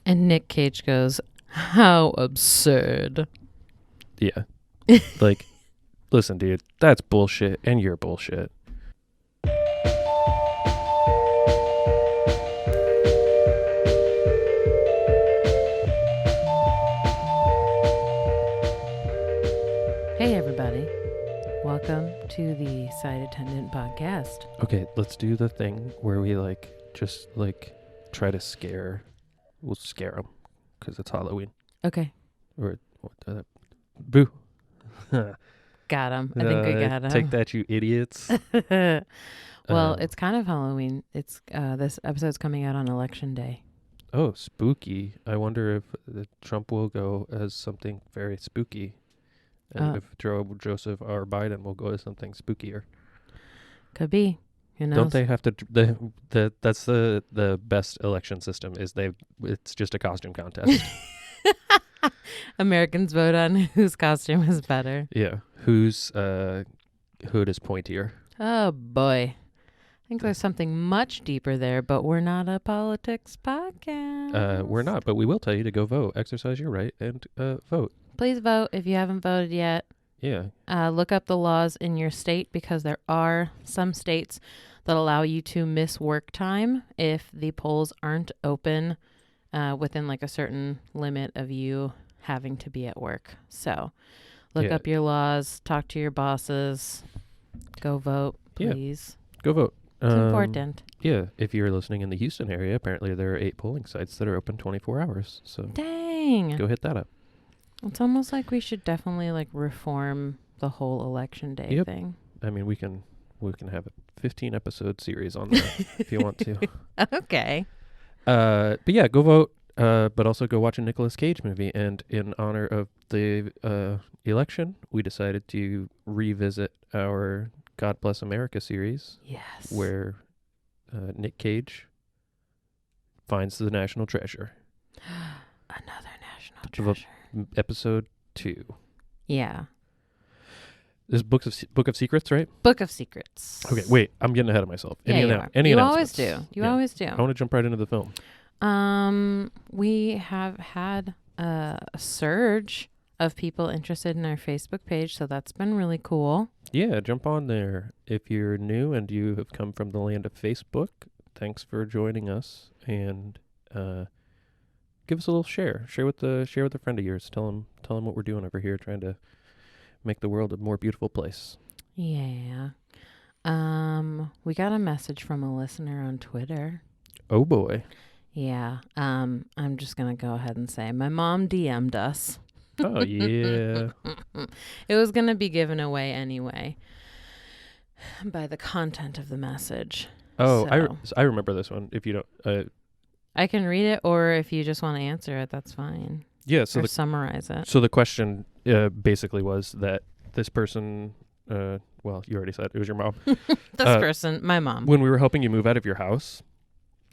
And Nick Cage goes, "How absurd." Yeah. Like, listen, dude, that's bullshit, and you're bullshit. Hey, everybody. Welcome to the Side Attendant Podcast. Okay, let's do the thing where we, just try to scare... We'll scare them, because it's Halloween. Okay. Or, boo. Got him. I think we got him. Take that, you idiots. Well, it's kind of Halloween. It's this episode's coming out on Election Day. Oh, spooky. I wonder if Trump will go as something very spooky. And if Joseph R. Biden will go as something spookier. Could be. Who knows? Don't they have to... that's the best election system, is it's just a costume contest. Americans vote on whose costume is better. Yeah. Whose hood is pointier. Oh, boy. I think there's something much deeper there, but we're not a politics podcast. We're not, but we will tell you to go vote. Exercise your right and vote. Please vote if you haven't voted yet. Yeah. Look up the laws in your state, because there are some states that allow you to miss work time if the polls aren't open within like a certain limit of you having to be at work. So look up your laws, talk to your bosses, go vote, please. Yeah. Go vote. It's important. Yeah. If you're listening in the Houston area, apparently there are 8 polling sites that are open 24 hours. So dang. Go hit that up. It's almost like we should definitely reform the whole election day thing. I mean, we can have a 15 episode series on that if you want to. Okay. But yeah, go vote. But also go watch a Nicolas Cage movie. And in honor of the election, we decided to revisit our God Bless America series. Yes. Where Nick Cage finds the national treasure. Another national treasure. Episode 2. Yeah. This Book of Secrets, right? Book of Secrets. Okay, wait. I'm getting ahead of myself. You always do. You always do. I want to jump right into the film. We have had a surge of people interested in our Facebook page, so that's been really cool. Yeah, jump on there. If you're new and you have come from the land of Facebook, thanks for joining us, and give us a little share. Share with a friend of yours. Tell them what we're doing over here, trying to make the world a more beautiful place. Yeah. We got a message from a listener on Twitter. Oh boy. Yeah. I'm just gonna go ahead and say my mom DM'd us. Oh yeah. It was gonna be given away anyway by the content of the message. Oh, so. I remember this one. If you don't, I can read it, or if you just want to answer it, that's fine. Yeah. So summarize it. So the question basically was that this person, well, you already said it was your mom. Person, my mom. When we were helping you move out of your house,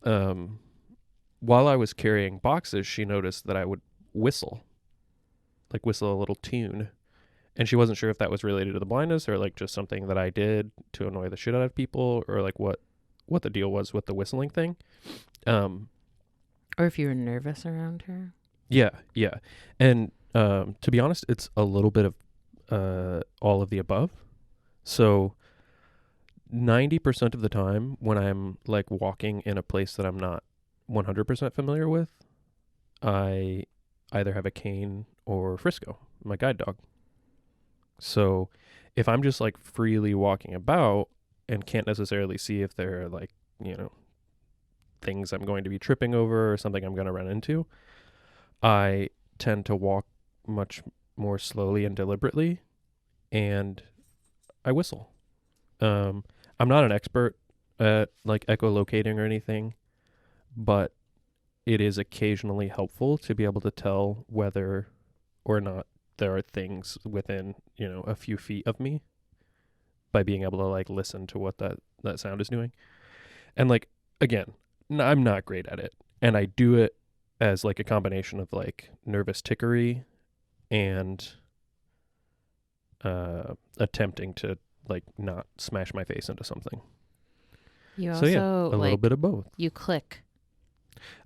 while I was carrying boxes, she noticed that I would whistle a little tune. And she wasn't sure if that was related to the blindness or just something that I did to annoy the shit out of people, or what the deal was with the whistling thing. Or if you were nervous around her. Yeah. And to be honest, it's a little bit of all of the above. So 90% of the time when I'm walking in a place that I'm not 100% familiar with, I either have a cane or Frisco, my guide dog. So if I'm just freely walking about and can't necessarily see if there are things I'm going to be tripping over or something I'm going to run into, I tend to walk much more slowly and deliberately, and I whistle. I'm not an expert at echolocating or anything, but it is occasionally helpful to be able to tell whether or not there are things within, a few feet of me, by being able to listen to what that sound is doing. And again, I'm not great at it, and I do it as a combination of nervous tickery and attempting to not smash my face into something. You also a little bit of both. You click.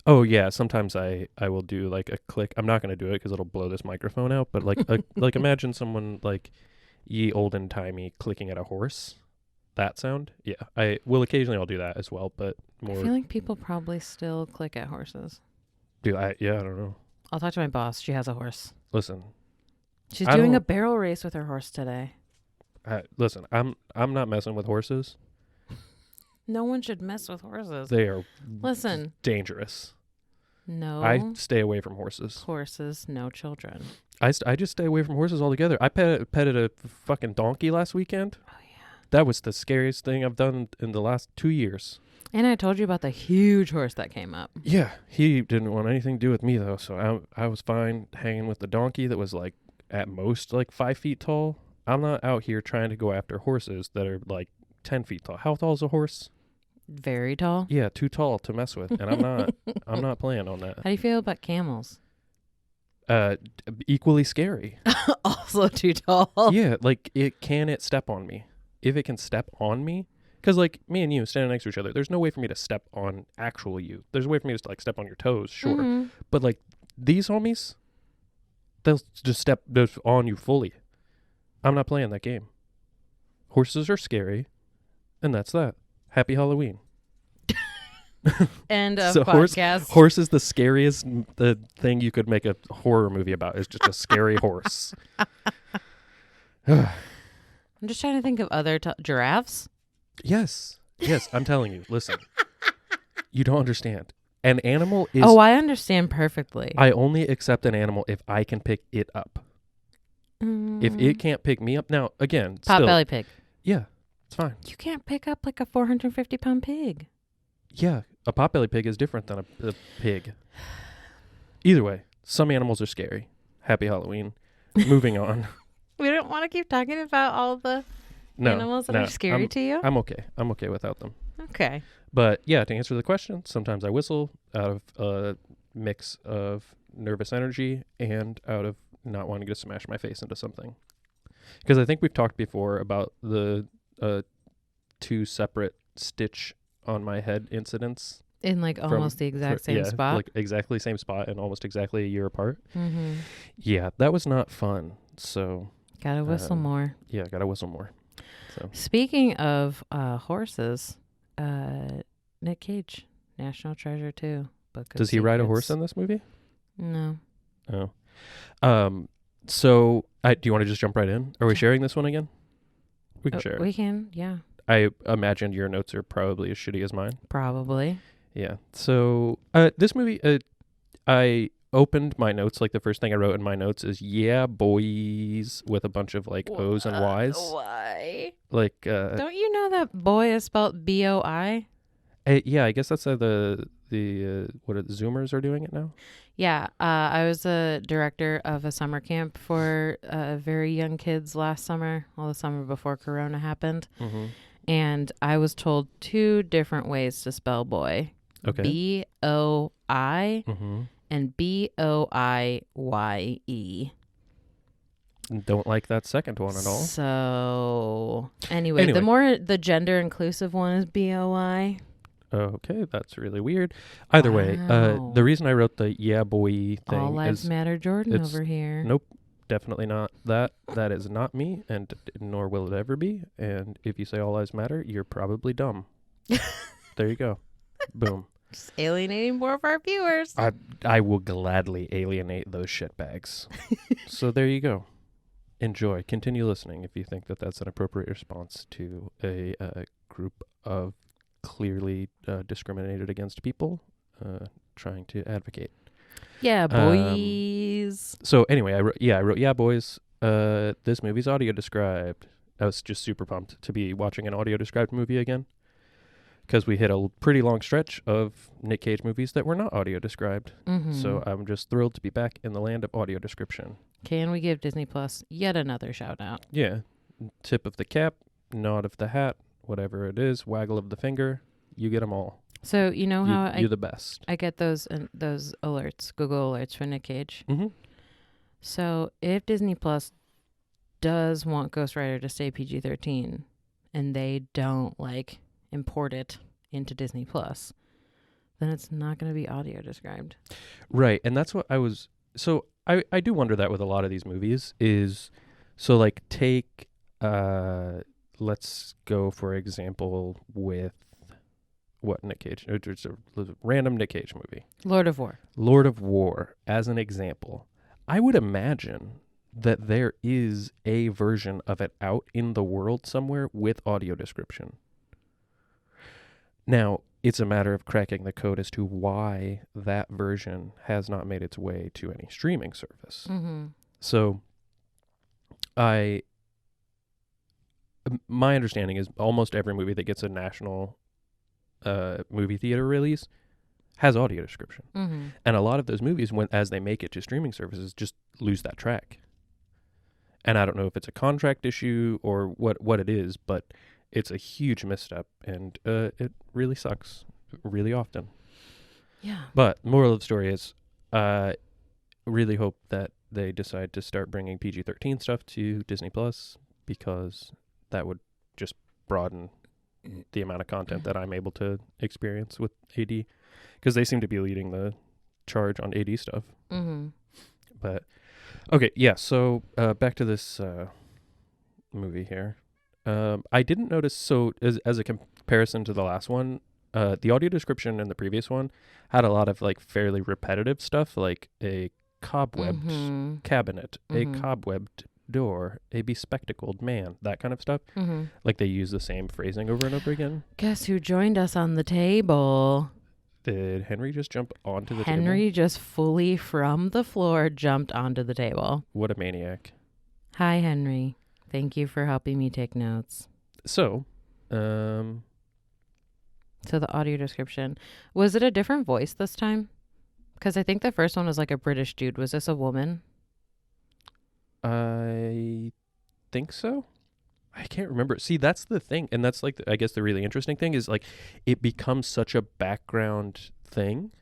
Oh yeah, sometimes I will do like a click. I'm not gonna do it because it'll blow this microphone out. But like like imagine someone like ye olden timey clicking at a horse. That sound, yeah. I will occasionally I'll do that as well, but I more. feel like people probably still click at horses. Do I? Yeah, I don't know. I'll talk to my boss. She has a horse. Listen, She's I doing a don't- barrel race with her horse today. listen. I'm not messing with horses. No one should mess with horses. They are Listen, dangerous. no I stay away from horses. horses, no children. I just stay away from horses altogether. I petted a fucking donkey last weekend. Oh, yeah. That was the scariest thing I've done in the last 2 years. And I told you about the huge horse that came up. Yeah, he didn't want anything to do with me though, so I was fine hanging with the donkey that was like at most like 5 feet tall. I'm not out here trying to go after horses that are like 10 feet tall. How tall is a horse? Very tall. Yeah, too tall to mess with, and I'm not playing on that. How do you feel about camels? Equally scary. Also too tall. Yeah, like it step on me? If it can step on me, because like me and you standing next to each other, there's no way for me to step on actual you. There's a way for me to like step on your toes, sure, Mhm. but like these homies, they'll just step on you fully. I'm not playing that game. Horses are scary, and that's that. Happy Halloween. End of So podcast. Horse is the scariest the thing you could make a horror movie about. Is just a scary horse. I'm just trying to think of other giraffes. Yes, I'm telling you. Listen, you don't understand. An animal is. Oh, I understand perfectly. I only accept an animal if I can pick it up. If it can't pick me up, now again, still, Potbelly pig. yeah, it's fine. You can't pick up like a 450-pound pig. Yeah, a potbelly pig is different than a pig. Either way, some animals are scary. Happy Halloween. Moving on. We don't want to keep talking about all the No, animals that are scary to you. I'm okay. I'm okay without them. Okay. But yeah, to answer the question, sometimes I whistle out of a mix of nervous energy and out of not wanting to smash my face into something. Because I think we've talked before about the 2 separate stitch on my head incidents. In like almost the exact same spot. Like exactly same spot and almost exactly a year apart. Mm-hmm. Yeah, that was not fun. So Gotta whistle more. yeah, gotta whistle more. So Speaking of horses, Nick Cage, National Treasure too. does he ride a horse in this movie? No. Oh. So do you want to just jump right in? Are we sharing this one again? We can share it. We can, yeah. I imagine your notes are probably as shitty as mine. Probably. Yeah. So this movie, I opened my notes, like the first thing I wrote in my notes is "yeah boys" with a bunch of like O's and Y's. Why? Like Don't you know that boy is spelled B-O-I? yeah, I guess that's how the Zoomers are doing it now. Yeah, I was a director of a summer camp for very young kids last summer, the summer before Corona happened. Mm-hmm. And I was told 2 different ways to spell boy. Okay. B-O-I Mm-hmm. and B-O-I-Y-E. Don't like that second one at all. So anyway, the gender inclusive one is B-O-I. Okay, that's really weird. Either way, Wow. the reason I wrote the "yeah boy" thing All lives is matter, Jordan it's- over here. nope, definitely not that. That is not me, and nor will it ever be. And if you say all lives matter, you're probably dumb. There you go. Boom. Just alienating more of our viewers. I will gladly alienate those shitbags. So there you go. Enjoy. Continue listening if you think that that's an appropriate response to a group of clearly discriminated against people trying to advocate. Yeah, boys. So anyway, I wrote yeah boys. This movie's audio described. I was just super pumped to be watching an audio described movie again, because we hit a pretty long stretch of Nick Cage movies that were not audio described. Mm-hmm. So I'm just thrilled to be back in the land of audio description. Can we give Disney Plus yet another shout out? Yeah, tip of the cap, nod of the hat, whatever it is, waggle of the finger. You get them all. So you know how You're the best. I get those alerts, Google alerts for Nick Cage. Mm-hmm. So if Disney Plus does want Ghost Rider to stay PG-13 and they don't import it into Disney Plus, then it's not going to be audio described. Right. And that's what I was. So I do wonder that with a lot of these movies is, so like take, let's go for example with what Nick Cage, it's a random Nick Cage movie. Lord of War. Lord of War as an example. I would imagine that there is a version of it out in the world somewhere with audio description. Now, it's a matter of cracking the code as to why that version has not made its way to any streaming service. Mm-hmm. So, my understanding is almost every movie that gets a national movie theater release has audio description. Mm-hmm. And a lot of those movies, as they make it to streaming services, just lose that track. And I don't know if it's a contract issue or what it is, but it's a huge misstep, and it really sucks really often. Yeah. But moral of the story is, really hope that they decide to start bringing PG-13 stuff to Disney Plus, because that would just broaden the amount of content that I'm able to experience with AD, because they seem to be leading the charge on AD stuff. Mm-hmm. But okay, yeah. So back to this movie here. I didn't notice. So as a comparison to the last one, the audio description in the previous one had a lot of like fairly repetitive stuff, like a cobwebbed cabinet, a cobwebbed door, a bespectacled man, that kind of stuff. Mm-hmm. Like they use the same phrasing over and over again. Guess who joined us on the table? Did Henry just jump onto the table? Henry just fully from the floor jumped onto the table. What a maniac. Hi, Henry. Thank you for helping me take notes. So, So the audio description. Was it a different voice this time? Because I think the first one was like a British dude. Was this a woman? I think so. I can't remember. See, that's the thing. And that's like, I guess the really interesting thing is like, it becomes such a background thing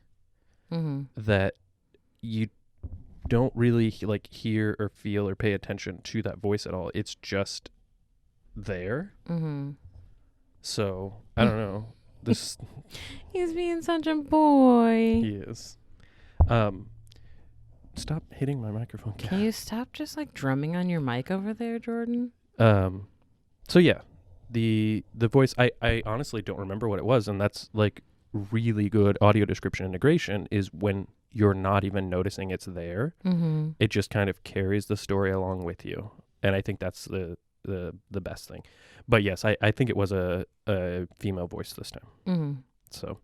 that you don't really like hear or feel or pay attention to that voice at all. It's just there. So I don't know. This He's being such a boy. he is. Stop hitting my microphone. Can you stop just like drumming on your mic over there, Jordan? So yeah, the voice, I honestly don't remember what it was, and that's like really good audio description integration is when you're not even noticing it's there. It just kind of carries the story along with you, and I think that's the best thing. But yes, I think it was a female voice this time. So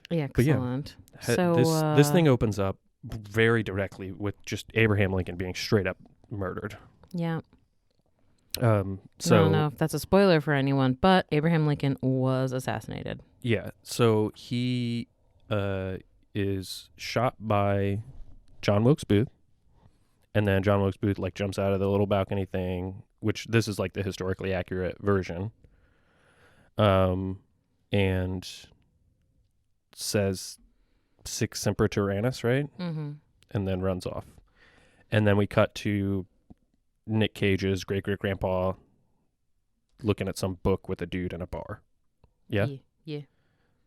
yeah, excellent. But yeah, so this thing opens up very directly with just Abraham Lincoln being straight up murdered. Yeah. So I don't know if that's a spoiler for anyone, but Abraham Lincoln was assassinated. Yeah. So he is shot by John Wilkes Booth, and then John Wilkes Booth like jumps out of the little balcony thing, which this is like the historically accurate version, and says "Sic semper tyrannis," right? And then runs off. And then we cut to Nick Cage's great-great-grandpa looking at some book with a dude in a bar. Yeah? Yeah.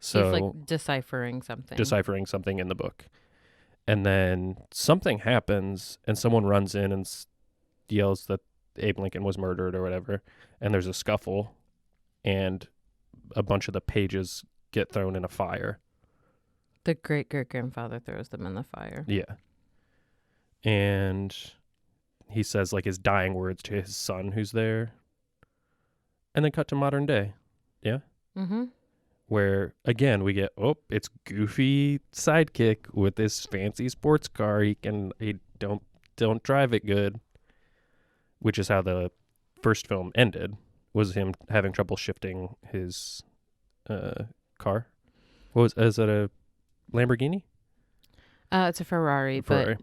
So he's like deciphering something in the book. And then something happens and someone runs in and yells that Abe Lincoln was murdered or whatever. And there's a scuffle and a bunch of the pages get thrown in a fire. The great-great-grandfather throws them in the fire. Yeah. And he says like his dying words to his son who's there. And then cut to modern day. Yeah? Where, again, we get, it's Goofy sidekick with this fancy sports car. He don't drive it good. Which is how the first film ended, was him having trouble shifting his car. Is that a Lamborghini? It's a Ferrari, Ferrari.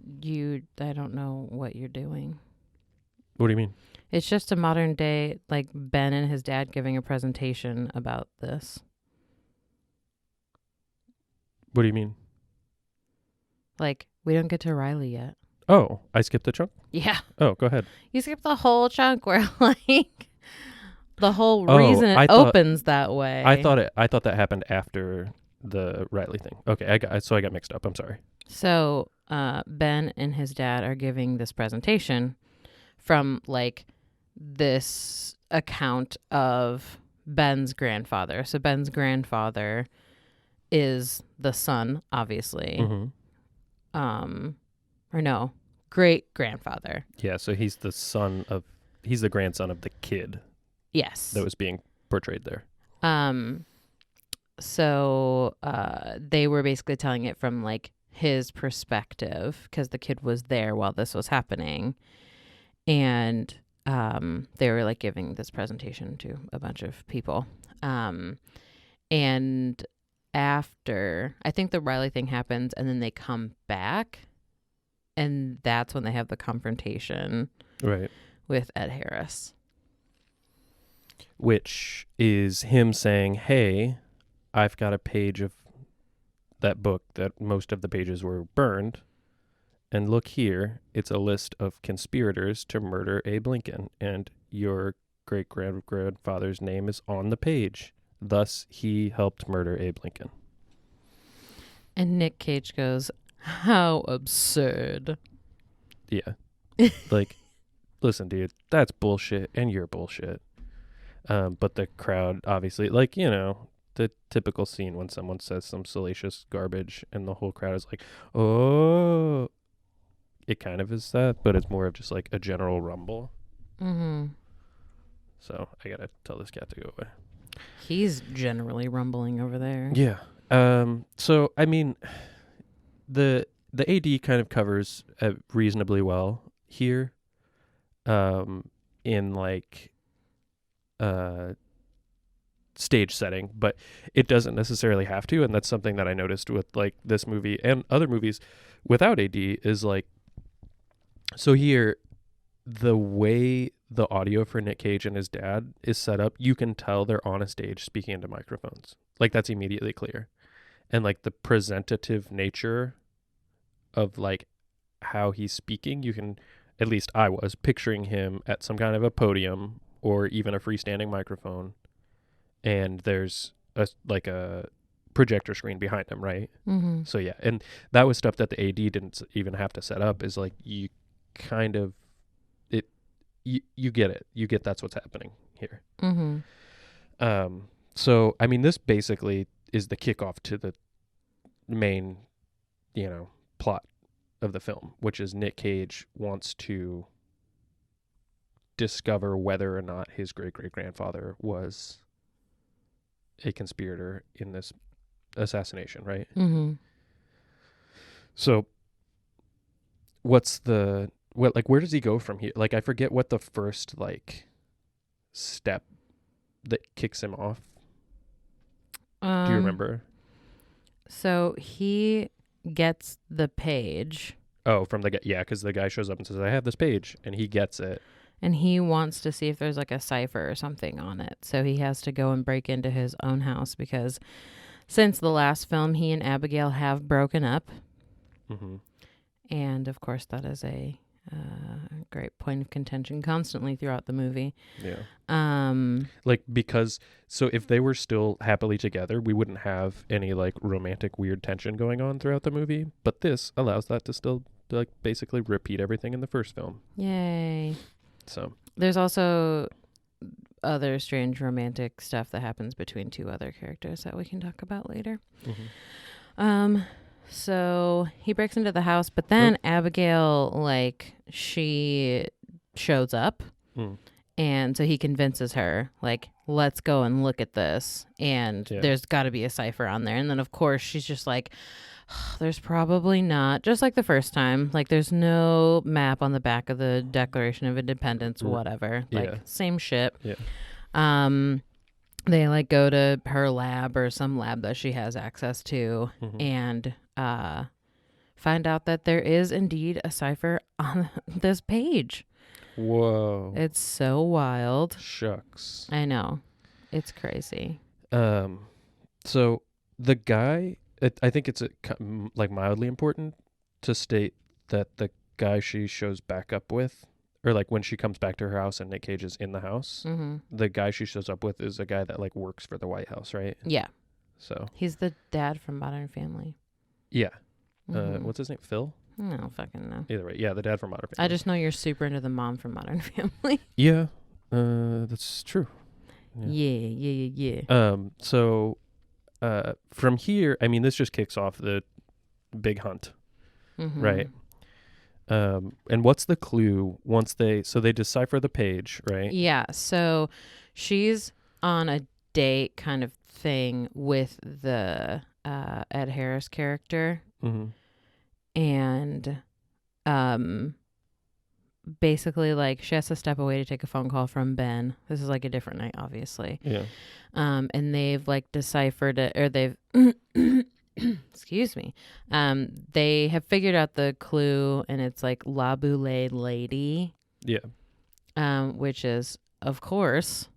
But I don't know what you're doing. What do you mean? It's just a modern day, like Ben and his dad giving a presentation about this. What do you mean? Like, we don't get to Riley yet. Oh, I skipped a chunk? Yeah. Oh, go ahead. You skipped the whole chunk where, like, the whole reason it opens that way. I thought that happened after the Riley thing. Okay, I got mixed up. I'm sorry. So Ben and his dad are giving this presentation from like this account of Ben's grandfather. So Ben's grandfather is the son, obviously. Mm-hmm. Or no, great grandfather. Yeah, so he's the grandson of the kid Yes. that was being portrayed there. So they were basically telling it from like his perspective because the kid was there while this was happening. And they were like giving this presentation to a bunch of people. And after, I think the Riley thing happens and then they come back. And that's when they have the confrontation Right. with Ed Harris. Which is him saying, hey, I've got a page of that book that most of the pages were burned. And look here, it's a list of conspirators to murder Abe Lincoln. And your great-grandfather's name is on the page. Thus, he helped murder Abe Lincoln. And Nick Cage goes, how absurd. Yeah. Like, listen, dude, that's bullshit, and you're bullshit. But the crowd, obviously, like, you know, the typical scene when someone says some salacious garbage and the whole crowd is like, oh. It kind of is that, but it's more of just like a general rumble. Mm-hmm. So I gotta tell this cat to go away. He's generally rumbling over there. Yeah. So I mean, the AD kind of covers reasonably well here. In like stage setting, but it doesn't necessarily have to, and that's something that I noticed with like this movie and other movies without AD is like. So here, the way the audio for Nick Cage and his dad is set up, you can tell they're on a stage speaking into microphones. Like, that's immediately clear. And, like, the presentative nature of, like, how he's speaking, you can, at least I was, picturing him at some kind of a podium or even a freestanding microphone. And there's, a projector screen behind him, right? Mm-hmm. So, yeah. And that was stuff that the AD didn't even have to set up, is, like, you kind of you get it. You get that's what's happening here. Mm-hmm. So I mean, this basically is the kickoff to the main, you know, plot of the film, which is Nick Cage wants to discover whether or not his great-great-grandfather was a conspirator in this assassination, right? Mm-hmm. So where does he go from here? Like, I forget what the first, like, step that kicks him off. Do you remember? So he gets the page. Oh, from the guy. Yeah, because the guy shows up and says, I have this page, and he gets it. And he wants to see if there's, like, a cipher or something on it. So he has to go and break into his own house because since the last film, he and Abigail have broken up. Mm-hmm. And, of course, that is a great point of contention constantly throughout the movie. Yeah. Like, because, so if they were still happily together, we wouldn't have any, like, romantic weird tension going on throughout the movie. But this allows that to still, like, basically repeat everything in the first film. Yay. So. There's also other strange romantic stuff that happens between two other characters that we can talk about later. Mm-hmm. So he breaks into the house, but then Abigail, like, she shows up. And so he convinces her, like, let's go and look at this. And there's got to be a cipher on there. And then, of course, she's just like, there's probably not. Just like the first time. Like, there's no map on the back of the Declaration of Independence, whatever. Like, same shit. Yeah. They, like, go to her lab or some lab that she has access to and find out that there is indeed a cipher on this page. Whoa. It's so wild. Shucks. I know. It's crazy. So the guy, I think it's like mildly important to state that the guy she shows back up with, or like when she comes back to her house and Nick Cage is in the house, the guy she shows up with is a guy that like works for the White House, right? Yeah. So he's the dad from Modern Family. yeah. Mhm. What's his name? Phil? I don't fucking know. Either way, yeah, the dad from Modern Family. I just know you're super into the mom from Modern Family. Yeah, that's true. Yeah. So, from here, I mean, this just kicks off the big hunt, Mm-hmm. right? And what's the clue once they decipher the page, right? Yeah. So she's on a date kind of thing with the Ed Harris character. Mm-hmm. And basically like she has to step away to take a phone call from Ben. This is like a different night, obviously. Yeah. And they've like deciphered it, or they've excuse me. They have figured out the clue, and it's like La Boulée Lady. Yeah. Which is, of course,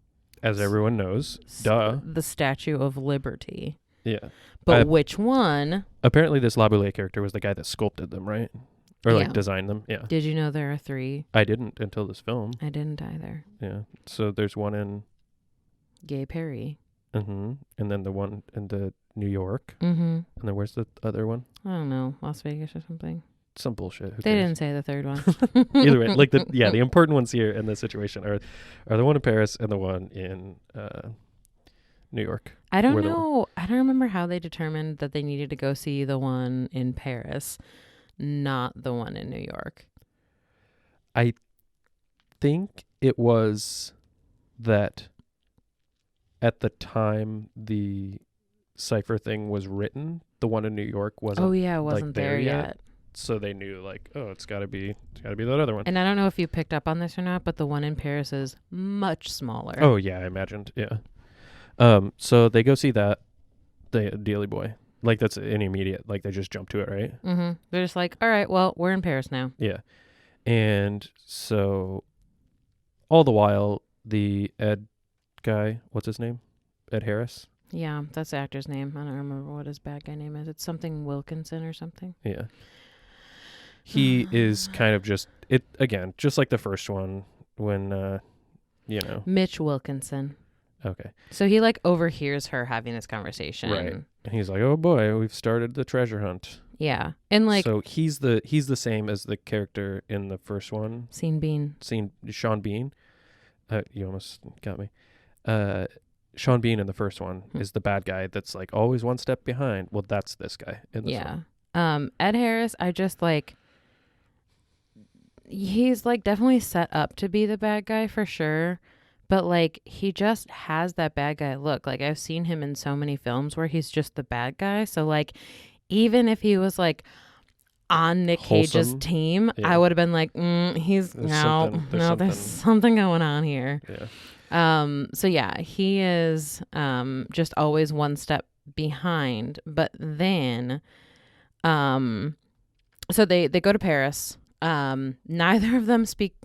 As everyone knows, duh. the Statue of Liberty. Yeah. But which one? Apparently, this La Boulée character was the guy that sculpted them, right? Or Yeah. like designed them. Yeah. Did you know there are 3? I didn't until this film. I didn't either. Yeah. So there's one in. Gay Perry. Mm-hmm. And then the one in the New York. Mm-hmm. And then where's the other one? I don't know, Las Vegas or something. Some bullshit. Who They cares? didn't say the third one. Either way, like the important ones here in this situation are the one in Paris and the one in New York. I don't know. I don't remember how they determined that they needed to go see the one in Paris, not the one in New York. I think it was that at the time the cipher thing was written, the one in New York wasn't. Oh yeah, it wasn't there yet. So they knew like, oh, it's gotta be that other one. And I don't know if you picked up on this or not, but the one in Paris is much smaller. Oh yeah, I imagined. Yeah. So they go see that, the Daily Boy. Like that's an immediate, like they just jump to it, right? Mm-hmm. They're just like, all right, well, we're in Paris now. Yeah. And so all the while, the Ed guy, what's his name? Ed Harris? Yeah, that's the actor's name. I don't remember what his bad guy name is. It's something Wilkinson or something. Yeah. He is kind of just like the first one when, Mitch Wilkinson. Okay. So he like overhears her having this conversation. Right. And he's like, oh boy, we've started the treasure hunt. Yeah. And like. So he's the same as the character in the first one. Sean Bean. Sean Bean. You almost got me. Sean Bean in the first one is the bad guy that's like always one step behind. Well, that's this guy in this one. Ed Harris, I just like, he's like definitely set up to be the bad guy for sure. But like, he just has that bad guy look. Like I've seen him in so many films where he's just the bad guy. So like, even if he was like on Nick Cage's team, yeah. I would have been like, there's something going on here. Yeah. So yeah, he is just always one step behind. But then so they go to Paris. Neither of them speak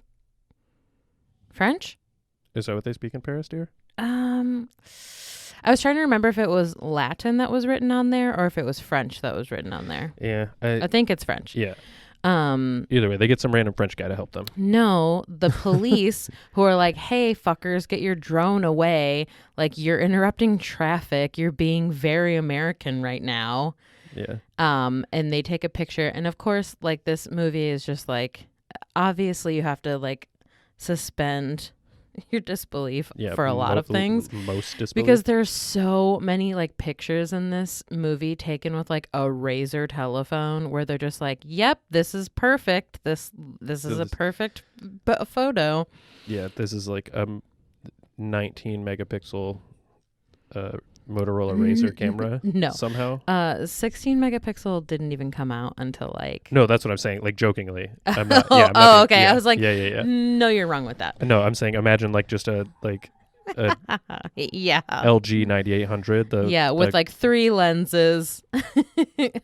French. Is that what they speak in Paris, dear? I was trying to remember if it was Latin that was written on there or if it was French that was written on there. Yeah. I think it's French. Yeah. Either way, they get some random French guy to help them. No, the police who are like, hey, fuckers, get your drone away. Like, you're interrupting traffic. You're being very American right now. Yeah. And they take a picture. And of course, like, this movie is just like, obviously you have to like suspend your disbelief for a lot of things. Most disbelief. Because there's so many like pictures in this movie taken with like a razor telephone where they're just like, yep, this is perfect. This is a perfect photo. Yeah, this is like a 19 megapixel Motorola Razr camera. No. Somehow. 16 megapixel didn't even come out until like. No, that's what I'm saying. Like jokingly. I'm not, okay. Yeah, I was like, yeah. No, you're wrong with that. No, I'm saying imagine like just a yeah. LG 9800. With like 3 lenses.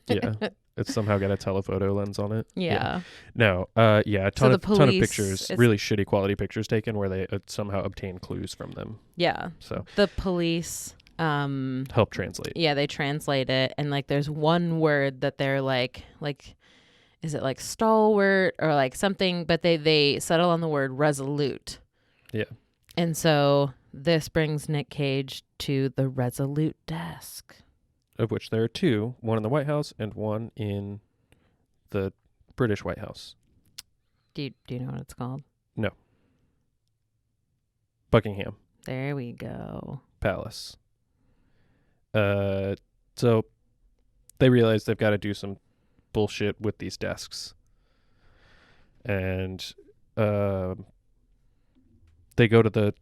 Yeah. It's somehow got a telephoto lens on it. Yeah. No. A ton of pictures, really shitty quality pictures taken where they somehow obtain clues from them. Yeah. So the police help translate. Yeah, they translate it, and like there's one word that they're like is it like stalwart or like something, but they settle on the word resolute. Yeah. And so this brings Nick Cage to the Resolute desk. of which there are two, one in the White House and one in the British White House. Do you know what it's called? No. Buckingham There we go. Palace. So they realize they've got to do some bullshit with these desks. And they go to the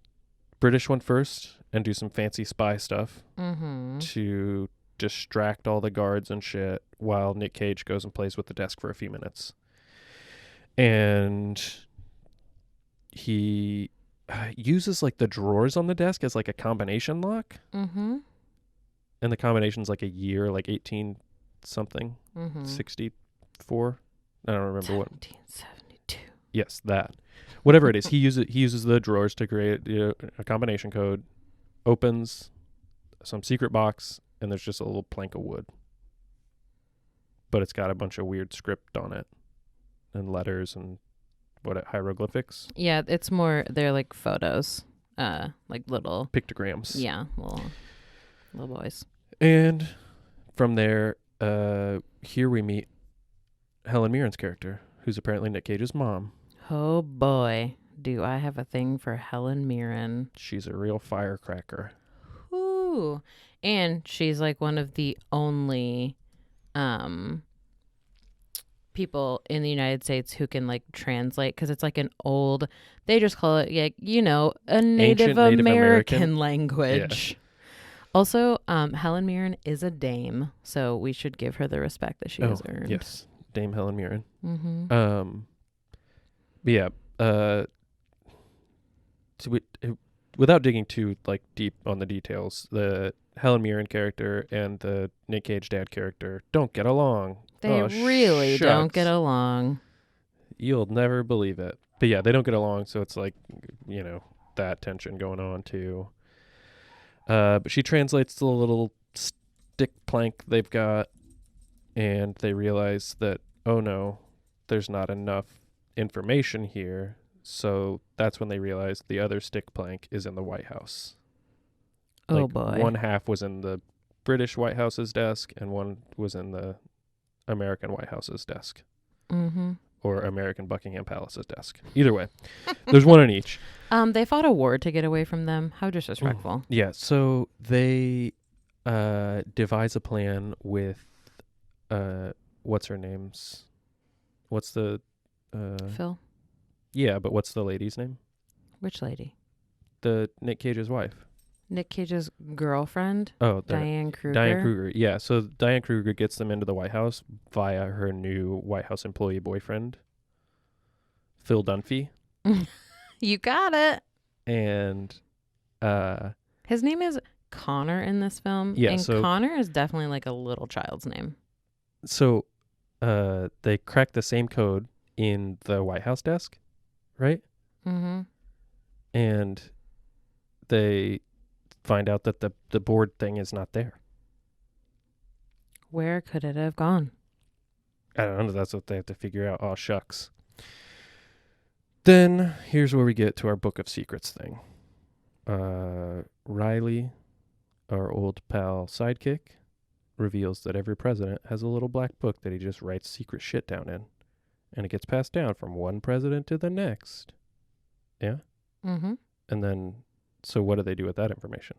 British one first and do some fancy spy stuff to distract all the guards and shit while Nick Cage goes and plays with the desk for a few minutes. And he uses like the drawers on the desk as like a combination lock. Mm-hmm. And the combination's like a year, like 18 something, 64. I don't remember what. 1772. Yes, that. Whatever it is, he uses the drawers to create a combination code, opens some secret box, and there's just a little plank of wood. But it's got a bunch of weird script on it and letters and hieroglyphics. Yeah, it's more, they're like photos, like little pictograms. Yeah, little boys. And from there, here we meet Helen Mirren's character, who's apparently Nick Cage's mom. Oh boy, do I have a thing for Helen Mirren. She's a real firecracker. Ooh. And she's like one of the only people in the United States who can like translate, because it's like an old, they just call it like, a Native American language. Yeah. Also, Helen Mirren is a dame, so we should give her the respect that she has earned. Yes, Dame Helen Mirren. Mm-hmm. Yeah. Without digging too like deep on the details, the Helen Mirren character and the Nick Cage dad character don't get along. They really don't get along. You'll never believe it. But yeah, they don't get along, so it's like, that tension going on too. But she translates the little stick plank they've got, and they realize that, oh no, there's not enough information here. So that's when they realize the other stick plank is in the White House. Oh boy. One half was in the British White House's desk, and one was in the American White House's desk. Mm-hmm. Or American Buckingham Palace's desk. Either way. There's one in each. They fought a war to get away from them. How disrespectful. Yeah, so they devise a plan with what's her name's? What's the Phil? Yeah, but what's the lady's name? Which lady? The Nick Cage's wife. Nick Cage's girlfriend? Oh, Diane Kruger. Diane Kruger, yeah. So Diane Kruger gets them into the White House via her new White House employee boyfriend, Phil Dunphy. You got it. And his name is Connor in this film. Yeah, and so Connor is definitely like a little child's name. So they crack the same code in the White House desk, right? Mm-hmm. And they find out that the board thing is not there. Where could it have gone? I don't know. That's what they have to figure out. Oh, shucks. Then here's where we get to our Book of Secrets thing. Riley, our old pal sidekick, reveals that every president has a little black book that he just writes secret shit down in. And it gets passed down from one president to the next. Yeah? Mm-hmm. And then, so what do they do with that information?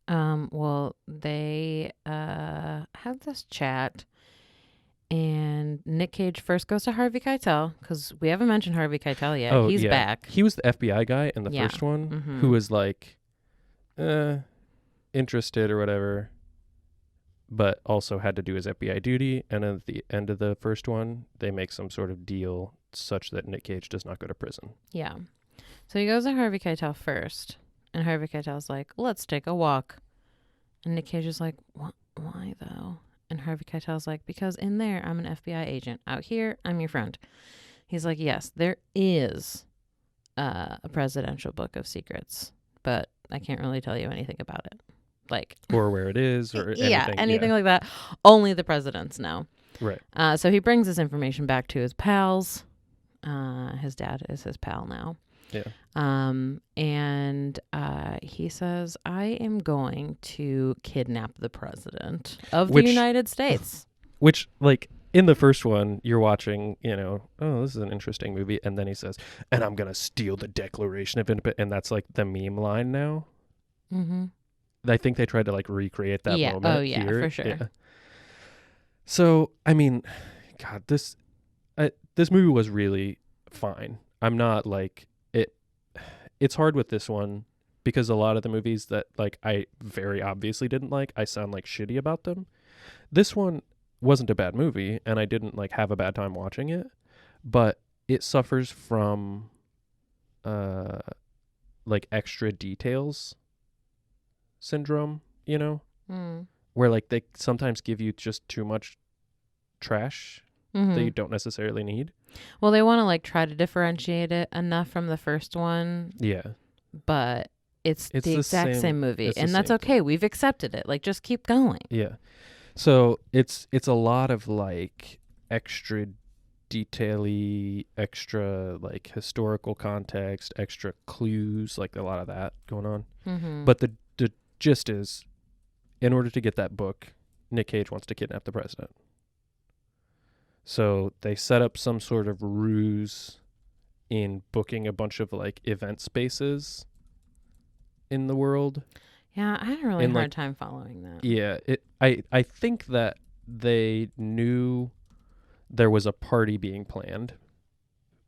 Well, they have this chat, and Nick Cage first goes to Harvey Keitel, because we haven't mentioned Harvey Keitel yet. Oh, He's back. He was the FBI guy in the first one, who was like, interested or whatever, but also had to do his FBI duty. And at the end of the first one, they make some sort of deal such that Nick Cage does not go to prison. Yeah. So he goes to Harvey Keitel first, and Harvey Keitel's like, let's take a walk. And Nick Cage is like, why though? And Harvey Keitel's like, because in there, I'm an FBI agent. Out here, I'm your friend. He's like, yes, there is a presidential book of secrets, but I can't really tell you anything about it. Like, or where it is, or anything like that. Only the presidents know. Right. So he brings this information back to his pals. His dad is his pal now. Yeah. And he says, I am going to kidnap the president of the United States. Which, like, in the first one, you're watching, oh, this is an interesting movie. And then he says, and I'm going to steal the Declaration of Independence. And that's, like, the meme line now. Mm-hmm. I think they tried to, like, recreate that moment. Oh, yeah, here. for sure. Yeah. So, I mean, God, this movie was really fine. I'm not, like, it's hard with this one because a lot of the movies that, like, I very obviously didn't like, I sound like shitty about them. This one wasn't a bad movie, and I didn't, like, have a bad time watching it, but it suffers from like extra details syndrome, where, like, they sometimes give you just too much trash that you don't necessarily need. Well, they want to, like, try to differentiate it enough from the first one. Yeah. But it's the exact same movie, and that's okay. We've accepted it. Like, just keep going. Yeah. So it's a lot of, like, extra detail-y, extra, like, historical context, extra clues, like, a lot of that going on. Mm-hmm. But the gist is, in order to get that book, Nick Cage wants to kidnap the president. So they set up some sort of ruse in booking a bunch of, like, event spaces in the world. Yeah, I had a really hard time following that. Yeah, I think that they knew there was a party being planned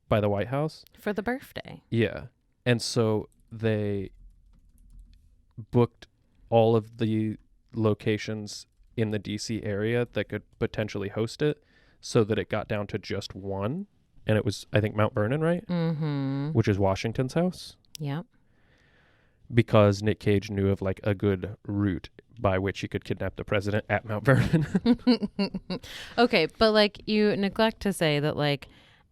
by the White House. For the birthday. Yeah. And so they booked all of the locations in the DC area that could potentially host it so that it got down to just one. And it was, I think, Mount Vernon, right? Mm-hmm. Which is Washington's house. Yep. Because Nick Cage knew of, like, a good route by which he could kidnap the president at Mount Vernon. Okay, but, like, you neglect to say that, like,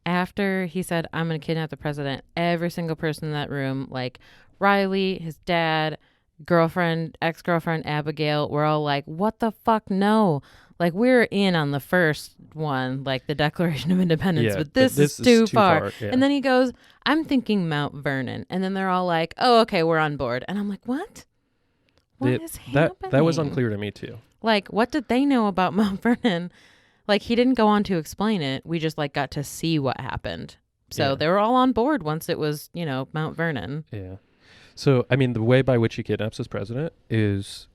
after he said, I'm going to kidnap the president, every single person in that room, like Riley, his dad, girlfriend, ex-girlfriend, Abigail, we're all like, what the fuck? No. Like, we're in on the first one, like the Declaration of Independence, but this is too far. Yeah. And then he goes, I'm thinking Mount Vernon. And then they're all like, oh, okay, we're on board. And I'm like, what? What is happening? That was unclear to me, too. Like, what did they know about Mount Vernon? Like, he didn't go on to explain it. We just, like, got to see what happened. So they were all on board once it was, Mount Vernon. Yeah. So, I mean, the way by which he kidnaps his president is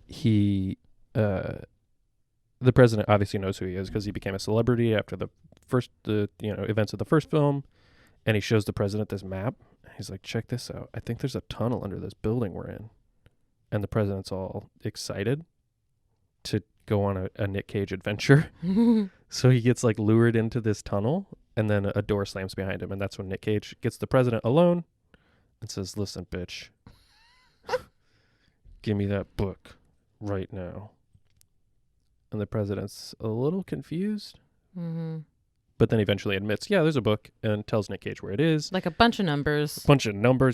the president obviously knows who he is because he became a celebrity after the events of the first film, and he shows the president this map. He's like, check this out. I think there's a tunnel under this building we're in. And the president's all excited to go on a Nick Cage adventure. So he gets, like, lured into this tunnel, and then a door slams behind him, and that's when Nick Cage gets the president alone and says, listen, bitch, give me that book right now. And the president's a little confused, but then eventually admits, yeah, there's a book, and tells Nick Cage where it is. Like a bunch of numbers.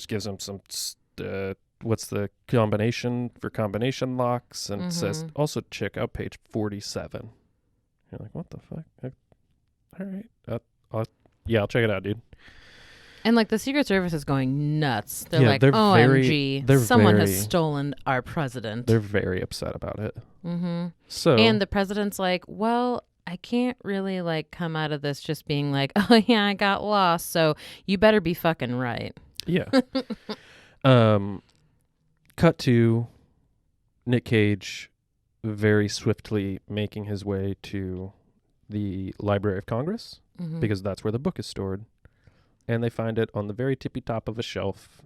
Gives him some, what's the combination for combination locks, and says, also check out page 47. You're like, what the fuck? All right. I'll check it out, dude. And, like, the Secret Service is going nuts. They're like, OMG, someone has stolen our president. They're very upset about it. Mm-hmm. So, and the president's like, well, I can't really, like, come out of this just being like, oh, yeah, I got lost, so you better be fucking right. Yeah. Cut to Nick Cage very swiftly making his way to the Library of Congress, because that's where the book is stored. And they find it on the very tippy top of a shelf,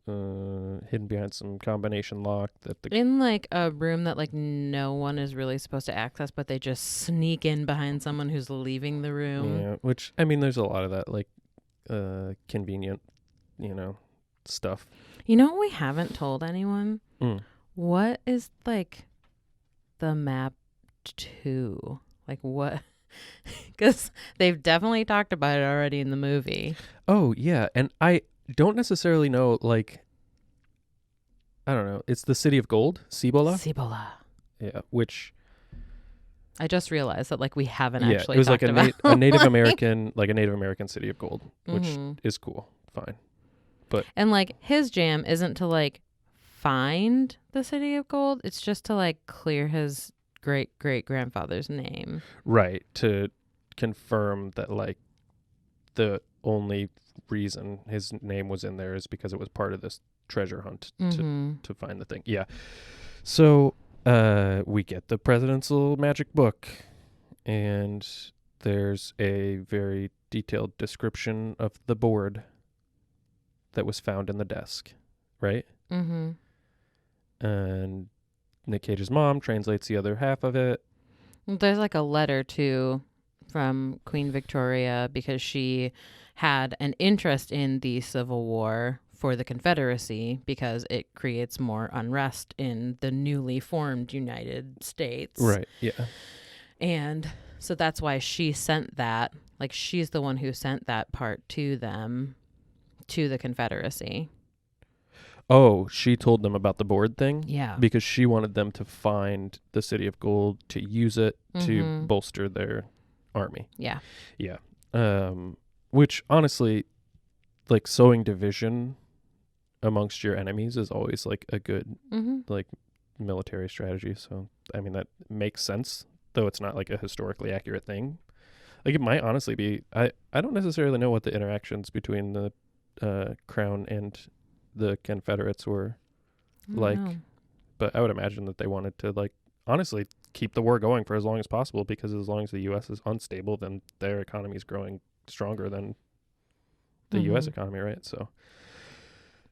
hidden behind some combination lock. In, like, a room that, like, no one is really supposed to access, but they just sneak in behind someone who's leaving the room. Yeah, which, I mean, there's a lot of that, like, convenient, stuff. You know what we haven't told anyone? What is, like, the map to? Like, what? Because they've definitely talked about it already in the movie. Oh, yeah. And I don't necessarily know, like, I don't know. It's the City of Gold, Cibola. Yeah, which... I just realized that, like, we haven't actually it was talked like a Native American, like a Native American City of Gold, which is cool. Fine. And like his jam isn't to like find the city of gold. It's just to like clear his great great grandfather's name. Right. To confirm that like the only reason his name was in there is because it was part of this treasure hunt to find the thing. Yeah. So we get the president's little magic book, and there's a very detailed description of the board that was found in the desk, right? Mm-hmm. And Nick Cage's mom translates the other half of it. There's like a letter too from Queen Victoria because she had an interest in the Civil War for the Confederacy because it creates more unrest in the newly formed United States. Right, yeah. And so that's why she sent that. Like, she's the one who sent that part to them, to the Confederacy. Oh, she told them about the board thing? Yeah. Because she wanted them to find the City of Gold, to use it to bolster their army. Yeah. Yeah. Which, honestly, like, sowing division amongst your enemies is always, like, a good, like, military strategy. So, I mean, that makes sense, though it's not, like, a historically accurate thing. Like, it might honestly be... I don't necessarily know what the interactions between the Crown and the Confederates were like, but I would imagine that they wanted to, like, honestly keep the war going for as long as possible, because as long as the U.S. is unstable, then their economy is growing stronger than the U.S. economy, right? So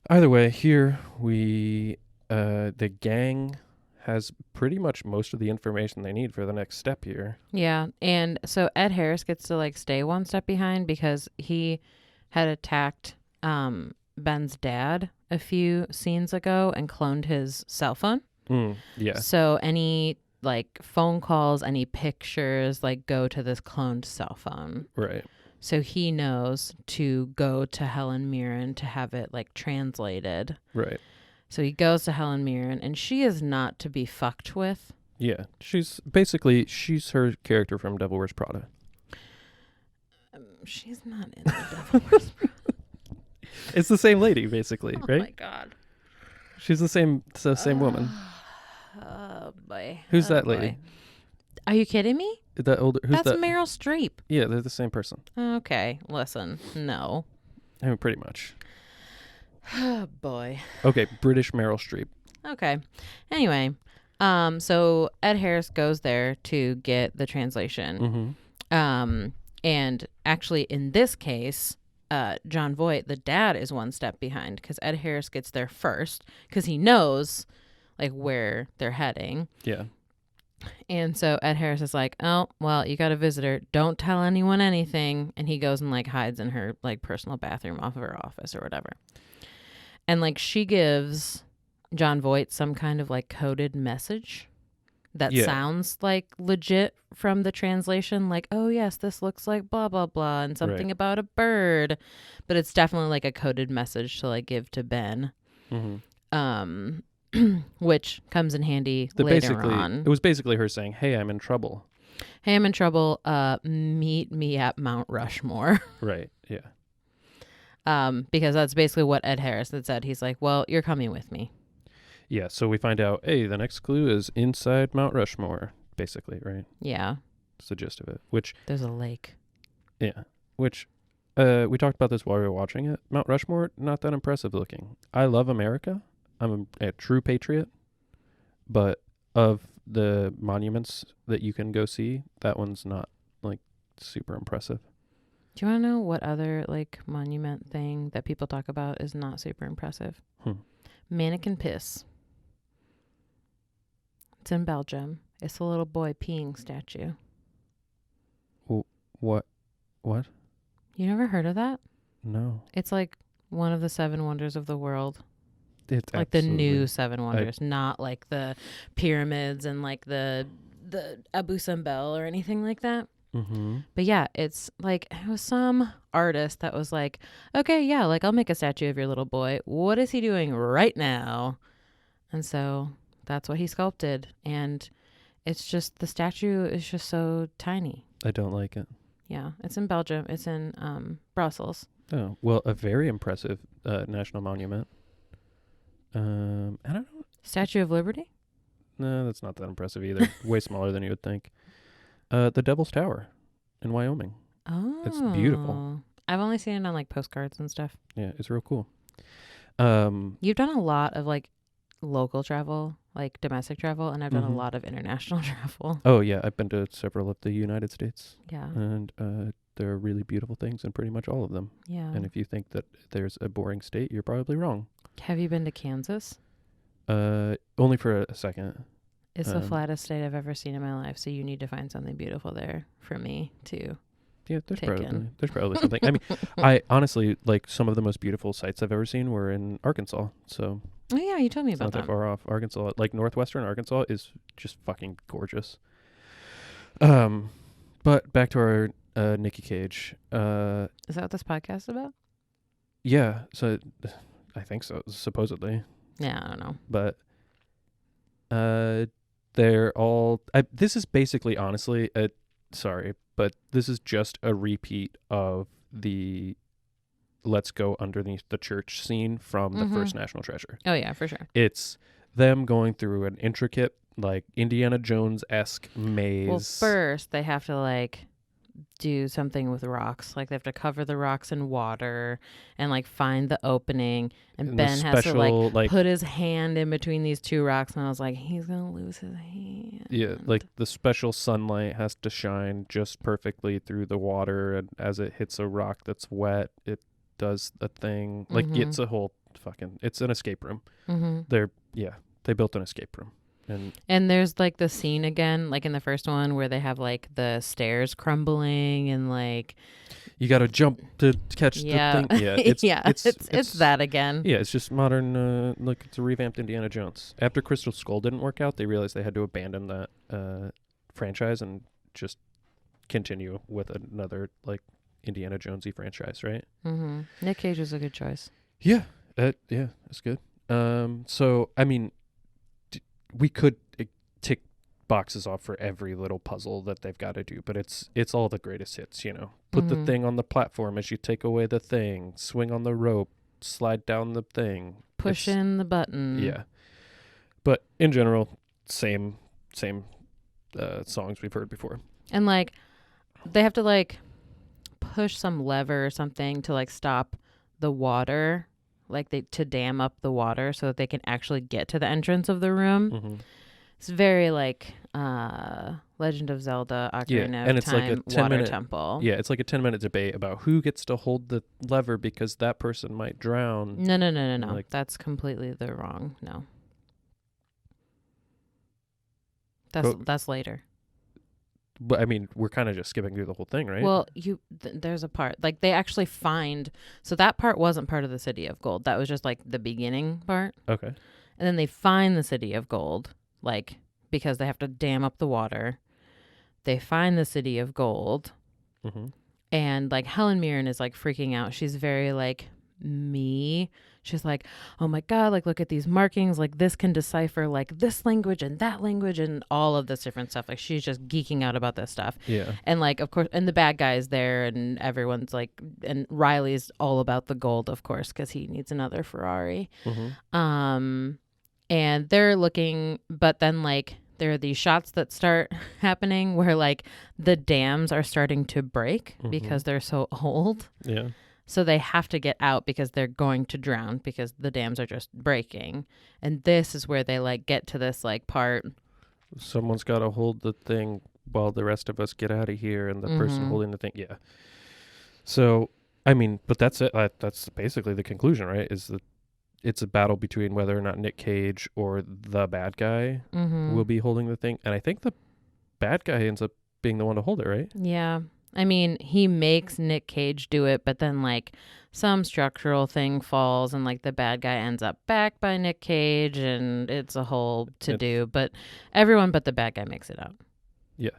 either way, here we the gang has pretty much most of the information they need for the next step here. Yeah. And so Ed Harris gets to like stay one step behind because he had attacked Ben's dad a few scenes ago and cloned his cell phone. Yeah. So any like phone calls, any pictures, like go to this cloned cell phone. Right. So he knows to go to Helen Mirren to have it like translated. Right. So he goes to Helen Mirren, and she is not to be fucked with. Yeah. She's her character from Devil Wears Prada. She's not in the Devil Wears Prada. It's the same lady, basically, right? Oh my god. She's the same woman. Oh boy. Who's that boy. lady? Are you kidding me? That older. Who's That's that? Meryl Streep. Yeah, they're the same person. Okay, listen. No. I mean, pretty much. Oh boy. Okay, British Meryl Streep. Okay. Anyway, so Ed Harris goes there to get the translation. And actually, in this case, John Voight, the dad, is one step behind because Ed Harris gets there first because he knows like where they're heading. Yeah. And so Ed Harris is like, oh, well, you got a visitor. Don't tell anyone anything. And he goes and like hides in her like personal bathroom off of her office or whatever. And like she gives John Voight some kind of like coded message that sounds like legit from the translation. Like, oh, yes, this looks like blah, blah, blah. And something about a bird. But it's definitely like a coded message to like give to Ben. Which comes in handy later on. It was basically her saying, hey, I'm in trouble. Hey, I'm in trouble. Meet me at Mount Rushmore. Right. Yeah. Because that's basically what Ed Harris had said. He's like, well, you're coming with me. Yeah. So we find out, hey, the next clue is inside Mount Rushmore, basically, right? Yeah. That's the gist of it. Which there's a lake. Yeah. Which we talked about this while we were watching it. Mount Rushmore, not that impressive looking. I love America. I'm a true patriot, but of the monuments that you can go see, that one's not like super impressive. Do you want to know what other like monument thing that people talk about is not super impressive? Mannequin piss. It's in Belgium. It's a little boy peeing statue. What? You never heard of that? No. It's like one of the 7 wonders of the world. It's like the new 7 wonders, not like the pyramids and like the Abu Simbel or anything like that. But yeah, it's like it was some artist that was like, okay, yeah, like I'll make a statue of your little boy. What is he doing right now? And so that's what he sculpted. And it's just the statue is just so tiny. I don't like it. Yeah, it's in Belgium. It's in Brussels. Oh, well, a very impressive national monument. I don't know. Statue of Liberty? No, that's not that impressive either. Way smaller than you would think. The Devil's Tower in Wyoming. Oh. It's beautiful. I've only seen it on like postcards and stuff. Yeah, it's real cool. You've done a lot of like local travel, like domestic travel, and I've done a lot of international travel. Oh, yeah. I've been to several of the United States. Yeah. And there are really beautiful things in pretty much all of them. Yeah. And if you think that there's a boring state, you're probably wrong. Have you been to Kansas? Only for a second. It's the flattest state I've ever seen in my life, so you need to find something beautiful there for me to Yeah, there's take in. probably something. I mean, I honestly, like, some of the most beautiful sights I've ever seen were in Arkansas. So Oh yeah, you told me it's about not that that. far off. Arkansas, like northwestern Arkansas, is just fucking gorgeous. But back to our Nicky Cage. Is that what this podcast is about? Yeah, so I think so, supposedly. Yeah, I don't know. But they're all. This is basically, honestly, sorry, but this is just a repeat of the "Let's Go Underneath the Church" scene from the first National Treasure. Oh yeah, for sure. It's them going through an intricate, like Indiana Jones-esque maze. Well, first they have to like do something with rocks. Like they have to cover the rocks in water and like find the opening. And Ben has to like put his hand in between these two rocks. And I was like, he's gonna lose his hand. Yeah, like the special sunlight has to shine just perfectly through the water, and as it hits a rock that's wet, it does a thing. Like it's a whole fucking. It's an escape room. They built an escape room. And there's like the scene again, like in the first one, where they have like the stairs crumbling and like you got to jump to catch the thing. Yeah, it's that again. Yeah, it's just modern. Like it's a revamped Indiana Jones. After Crystal Skull didn't work out, they realized they had to abandon that franchise and just continue with another like Indiana Jonesy franchise, right? Mm-hmm. Nick Cage was a good choice. Yeah, it's good. So I mean. We could tick boxes off for every little puzzle that they've got to do, but it's all the greatest hits, you know. Put the thing on the platform as you take away the thing, swing on the rope, slide down the thing, push in the button. Yeah. But in general, same songs we've heard before. And like they have to like push some lever or something to like stop the water. Like to dam up the water so that they can actually get to the entrance of the room. It's very like Legend of Zelda, Ocarina of it's Time, like a 10-minute temple. Yeah, it's like a 10-minute debate about who gets to hold the lever because that person might drown. No. Like, that's completely the wrong. No. That's later. But I mean, we're kind of just skipping through the whole thing, right? Well, there's a part like they actually find. So that part wasn't part of the City of Gold. That was just like the beginning part. Okay. And then they find the City of Gold, like because they have to dam up the water. They find the City of Gold, and like Helen Mirren is like freaking out. She's very like me. She's like, oh my God, like look at these markings, like this can decipher like this language and that language and all of this different stuff. Like she's just geeking out about this stuff. Yeah. And like, of course, and the bad guy's there and everyone's like, and Riley's all about the gold, of course, because he needs another Ferrari. And they're looking, but then like there are these shots that start happening where like the dams are starting to break because they're so old. Yeah. So they have to get out because they're going to drown because the dams are just breaking. And this is where they like get to this like part. Someone's got to hold the thing while the rest of us get out of here, and the person holding the thing. Yeah. So, I mean, but that's it. That's basically the conclusion, right? Is that it's a battle between whether or not Nick Cage or the bad guy will be holding the thing. And I think the bad guy ends up being the one to hold it, right? Yeah. I mean, he makes Nick Cage do it, but then like some structural thing falls and like the bad guy ends up back by Nick Cage and it's a whole to-do, but everyone but the bad guy makes it out. Yeah.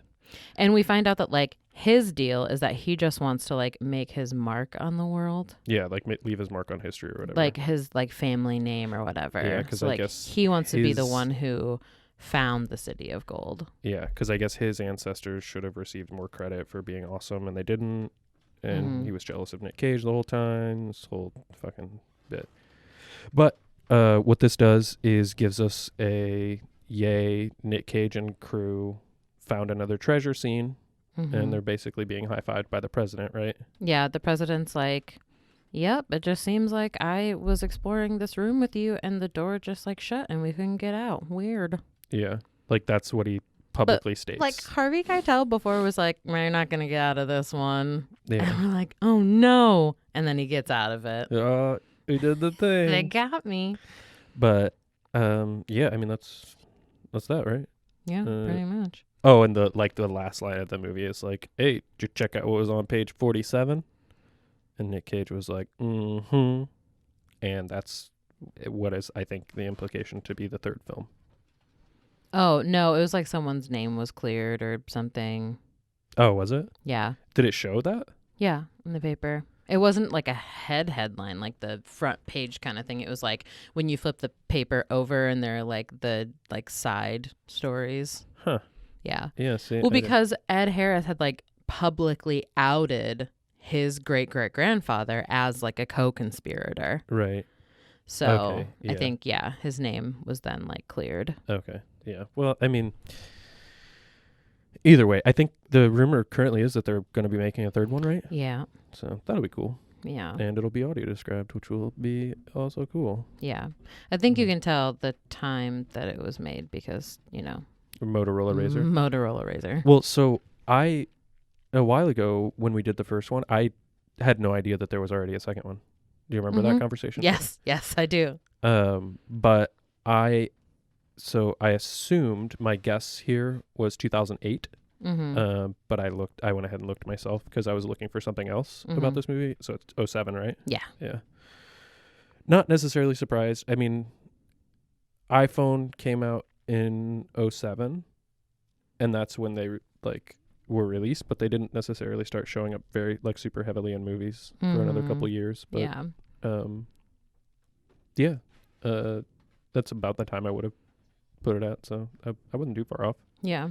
And we find out that like his deal is that he just wants to like make his mark on the world. Yeah, like leave his mark on history or whatever. Like his like family name or whatever. Yeah, because so, I like, guess he wants to be the one who found the City of Gold. Yeah, because I guess his ancestors should have received more credit for being awesome, and they didn't. and he was jealous of Nick Cage the whole time. This whole fucking bit. But what this does is gives us a yay, Nick Cage and crew found another treasure scene, and they're basically being high-fived by the president, right? Yeah, the president's like, yep, it just seems like I was exploring this room with you and the door just like shut and we couldn't get out. Weird. Yeah, like that's what he publicly states. Like Harvey Keitel before was like, you're not going to get out of this one. Yeah. And we're like, oh no. And then he gets out of it. He did the thing. They got me. But yeah, I mean that's that, right? Yeah, pretty much. Oh, and the last line of the movie is like, "Hey, did you check out what was on page 47?" And Nick Cage was like, "Mm-hmm." And that's what is, I think, the implication to be the third film. Oh, no, it was like someone's name was cleared or something. Oh, was it? Yeah. Did it show that? Yeah, in the paper. It wasn't like a headline, like the front page kind of thing. It was like when you flip the paper over and they're like the side stories. Huh. Yeah. Yeah, see. Well, because Ed Harris had like publicly outed his great-great-grandfather as like a co-conspirator. Right. So okay, yeah. I think, yeah, his name was then like cleared. Okay. Yeah. Well, I mean, either way, I think the rumor currently is that they're going to be making a third one, right? Yeah. So that'll be cool. Yeah. And it'll be audio described, which will be also cool. Yeah. I think you can tell the time that it was made because, you know. Motorola Razr. Motorola Razr. Well, so a while ago when we did the first one, I had no idea that there was already a second one. Do you remember that conversation? Yes, I do. But I assumed, my guess here was 2008. But I went ahead and looked myself because I was looking for something else about this movie. So it's 2007, right? Yeah. Yeah. Not necessarily surprised. I mean, iPhone came out in 2007, and that's when they were released, but they didn't necessarily start showing up very super heavily in movies for another couple years. But that's about the time I would have put it at, so I wasn't too far off. Yeah.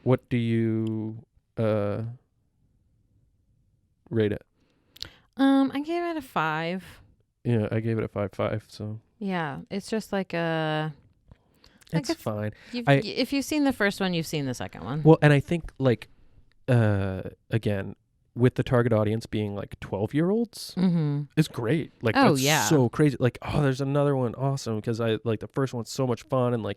What do you rate it? I gave it a 5. Yeah, I gave it a 5.5. So yeah, it's just like it's fine. If you've seen the first one, you've seen the second one. Well, and I think again, with the target audience being 12-year-olds, it's great. That's so crazy. There's another one, awesome, because I the first one's so much fun, and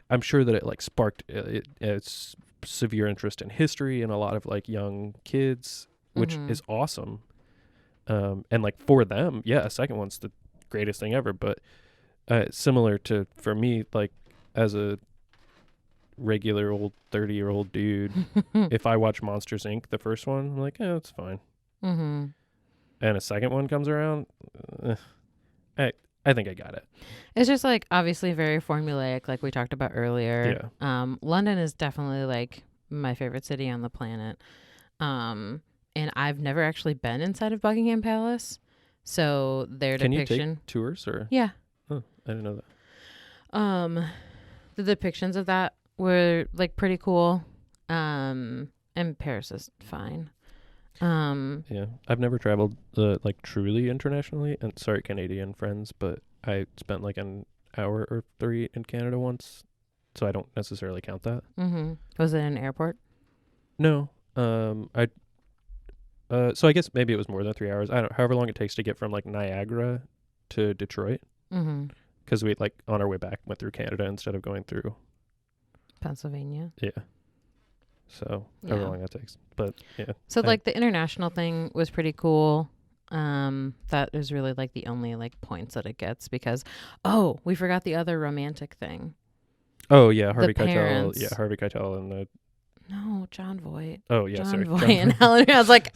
I'm sure that it sparked it's severe interest in history and a lot of young kids, which is awesome. And for them, yeah, a second one's the greatest thing ever. But similar to, for me, as a regular old 30-year-old dude, if I watch Monsters Inc., the first one, I'm like, yeah, it's fine. And a second one comes around, I think I got it. It's just obviously very formulaic, like we talked about earlier. Yeah. London is definitely my favorite city on the planet. And I've never actually been inside of Buckingham Palace. So their depiction. Can you take tours or? Yeah. Oh, I didn't know that. The depictions of that were pretty cool. And Paris is fine. Yeah, I've never traveled truly internationally, and sorry, Canadian friends, but I spent an hour or 3 in Canada once, so I don't necessarily count that. Was it an airport? No. So I guess maybe it was more than 3 hours. I don't know, however long it takes to get from Niagara to Detroit. Because we on our way back went through Canada instead of going through Pennsylvania. Yeah. So however long that takes, but yeah. So the international thing was pretty cool. That is really the only points that it gets because we forgot the other romantic thing. Oh yeah, Harvey Keitel. Parents. Yeah, Harvey Keitel and the. No, John Voight. Oh yeah, John sorry. Voight and Helen. I was like,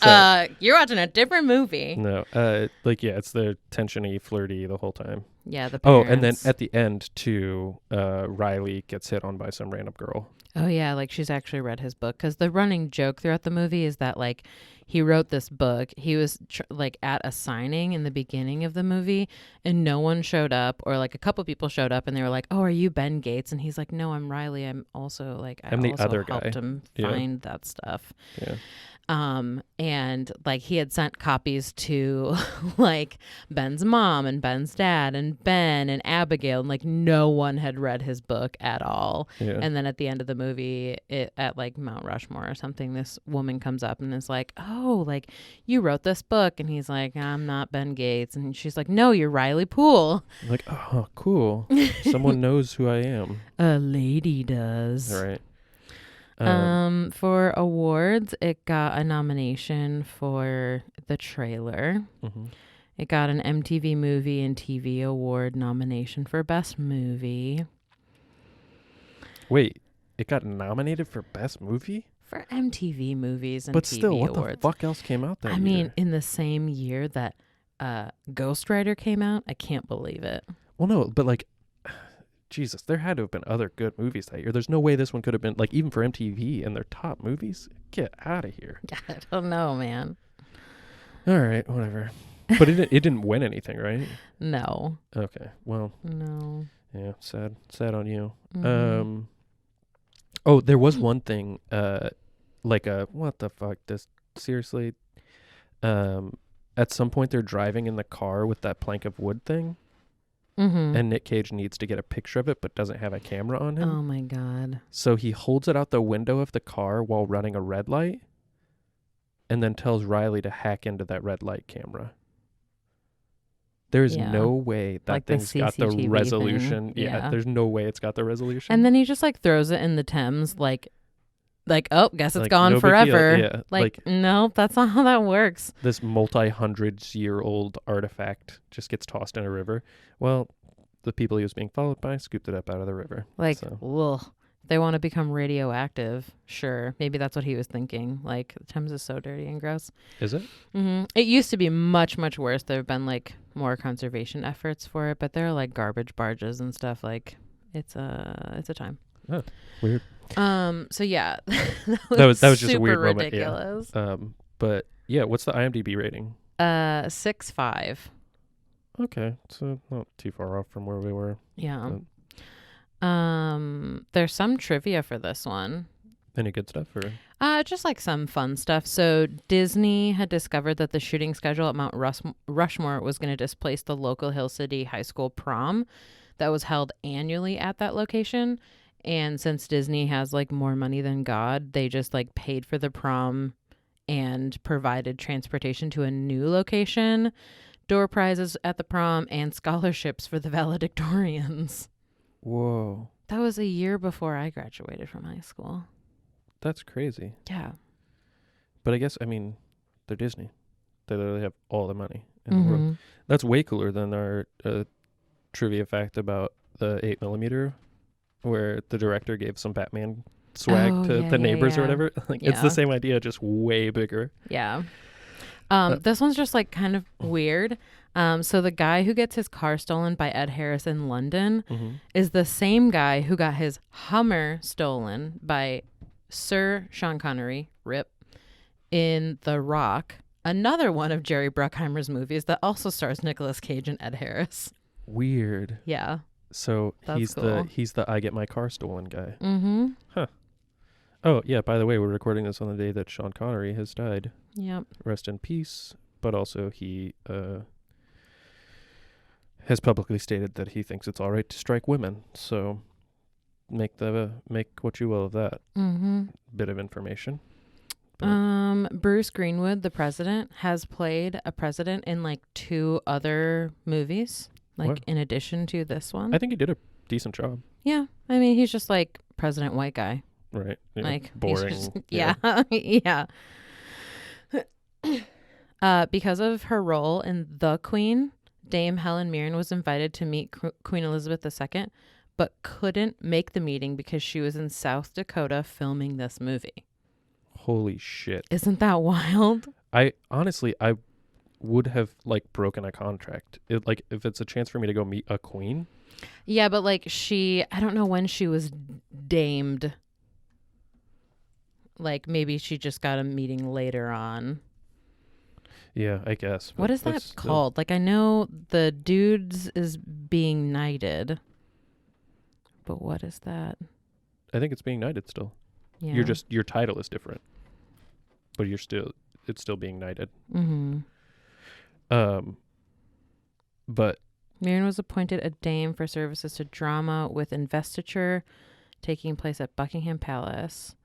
you're watching a different movie. No, it's the tensiony, flirty the whole time. Yeah, the parents. Oh, and then at the end too, Riley gets hit on by some random girl. Oh yeah, she's actually read his book because the running joke throughout the movie is that he wrote this book. He was at a signing in the beginning of the movie, and no one showed up, or a couple people showed up, and they were like, "Oh, are you Ben Gates?" And he's like, "No, I'm Riley. I'm also I'm the also other helped guy. him find that stuff." Yeah. And like he had sent copies to like Ben's mom and Ben's dad and Ben and Abigail, and like no one had read his book at all. Yeah. And then at the end of the movie, at like Mount Rushmore or something, this woman comes up and is like, "Oh, like you wrote this book," and he's like, "I'm not Ben Gates," and she's like, "No, you're Riley Poole." Like, oh, cool. Someone knows who I am. A lady does. All right. For awards, it got a nomination for the trailer. Mm-hmm. It got an MTV Movie and TV Award nomination for Best Movie. Wait, it got nominated for Best Movie? For MTV Movies and but TV still, what Awards. the fuck else came out that year? I mean, in the same year that Ghost Rider came out, I can't believe it. Well, no, but like, Jesus, there had to have been other good movies that year. There's no way this one could have been, like, even for MTV and their top movies. Get out of here. I don't know, man. All right, whatever. But it didn't win anything, right? No. Okay, well. No. Yeah, sad on you. Mm-hmm. Oh, there was one thing, like what the fuck, this, seriously? At some point they're driving in the car with that plank of wood thing. Mm-hmm. And Nick Cage needs to get a picture of it, but doesn't have a camera on him. Oh my God. So he holds it out the window of the car while running a red light, and then tells Riley to hack into that red light camera. There's no way that like thing's got the CCTV resolution. thing. Yeah, there's no way it's got the resolution. And then he just like throws it in the Thames, like, oh, guess it's like, gone no big deal. forever. Yeah, like, no, that's not how that works. This multi-hundreds-year-old artifact just gets tossed in a river. Well, the people he was being followed by scooped it up out of the river. Like, so. ugh. They want to become radioactive. Sure. Maybe that's what he was thinking. Like, the Thames is so dirty and gross. Is it? Mm-hmm. It used to be much, much worse. There have been, like, more conservation efforts for it, but there are, like, garbage barges and stuff. Like, it's a time. Oh, weird. So, yeah. that was just super a weird ridiculous. moment. Yeah. But, yeah, what's the IMDb rating? 6.5. Okay, so not too far off from where we were. Yeah. There's some trivia for this one. Any good stuff? Or? Just like some fun stuff. So Disney had discovered that the shooting schedule at Mount Rushmore was going to displace the local Hill City High School prom that was held annually at that location. And since Disney has like more money than God, they just like paid for the prom and provided transportation to a new location, door prizes at the prom, and scholarships for the valedictorians. Whoa. That was a year before I graduated from high school. That's crazy. Yeah. But I guess, I mean, they're Disney. They literally have all the money in the world. That's way cooler than our trivia fact about the 8mm, where the director gave some Batman swag to the neighbors or whatever. Like, it's the same idea, just way bigger. Yeah. This one's just like kind of weird. So the guy who gets his car stolen by Ed Harris in London is the same guy who got his Hummer stolen by Sir Sean Connery, RIP, in The Rock, another one of Jerry Bruckheimer's movies that also stars Nicolas Cage and Ed Harris. Weird. Yeah. So That's he's cool. the I get my car stolen guy. Mm-hmm. Huh. Oh, yeah, by the way, we're recording this on the day that Sean Connery has died. Yep. Rest in peace. But also he has publicly stated that he thinks it's all right to strike women. So make what you will of that. Mm-hmm. Bit of information. But Bruce Greenwood, the president, has played a president in like 2 other movies, like what? in addition to this one. I think he did a decent job. Yeah. I mean, he's just like President White Guy. Right. Yeah. Like boring. just, yeah. Yeah. Because of her role in The Queen, Dame Helen Mirren was invited to meet Queen Elizabeth II, but couldn't make the meeting because she was in South Dakota filming this movie. Holy shit. Isn't that wild? I would have like broken a contract. Like if it's a chance for me to go meet a queen. Yeah, but like I don't know when she was damed. Like maybe she just got a meeting later on. Yeah, I guess. What is that called? Like I know the dudes is being knighted. But what is that? I think it's being knighted still. Yeah. Your title is different. but it's still being knighted. Mm-hmm. But Miriam was appointed a dame for services to drama with investiture taking place at Buckingham Palace.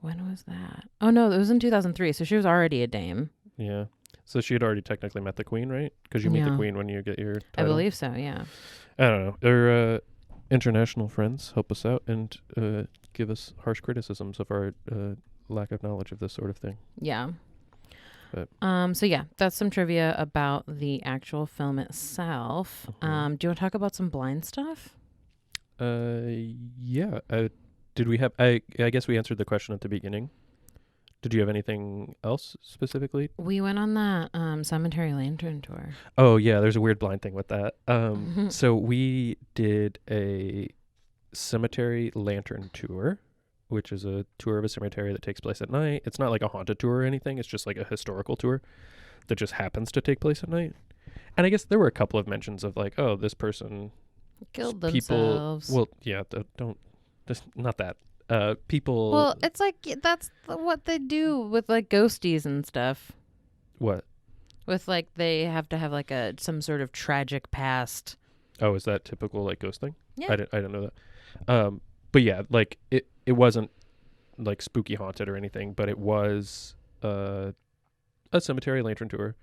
When was that? Oh, no, it was in 2003, so she was already a dame. yeah. So she had already technically met the queen, right? Because you meet the queen when you get your title. I believe so, yeah. I don't know. Our international friends help us out and give us harsh criticisms of our lack of knowledge of this sort of thing. Yeah. But. So yeah, that's some trivia about the actual film itself. Mm-hmm. Do you want to talk about some blind stuff? Yeah. Did we have? I guess we answered the question at the beginning. Did you have anything else specifically? We went on that cemetery lantern tour. Oh yeah, there's a weird blind thing with that. So we did a cemetery lantern tour, which is a tour of a cemetery that takes place at night. It's not like a haunted tour or anything. It's just like a historical tour that just happens to take place at night. And I guess there were a couple of mentions of like, oh, this person killed themselves. Well, yeah, not that. People. Well, it's like that's what they do with like ghosties and stuff. What? With like they have to have like some sort of tragic past. Oh, is that typical like ghosting? Yeah. I didn't know that. But yeah, like it wasn't like spooky haunted or anything, but it was a cemetery lantern tour,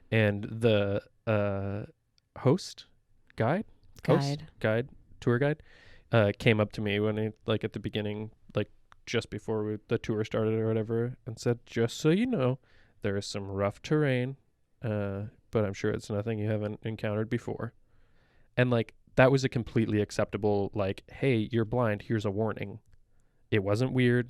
and the tour guide came up to me when he, like at the beginning, like just before the tour started or whatever, and said, just so you know, there is some rough terrain, but I'm sure it's nothing you haven't encountered before. And like that was a completely acceptable, like, hey, you're blind, here's a warning. It wasn't weird.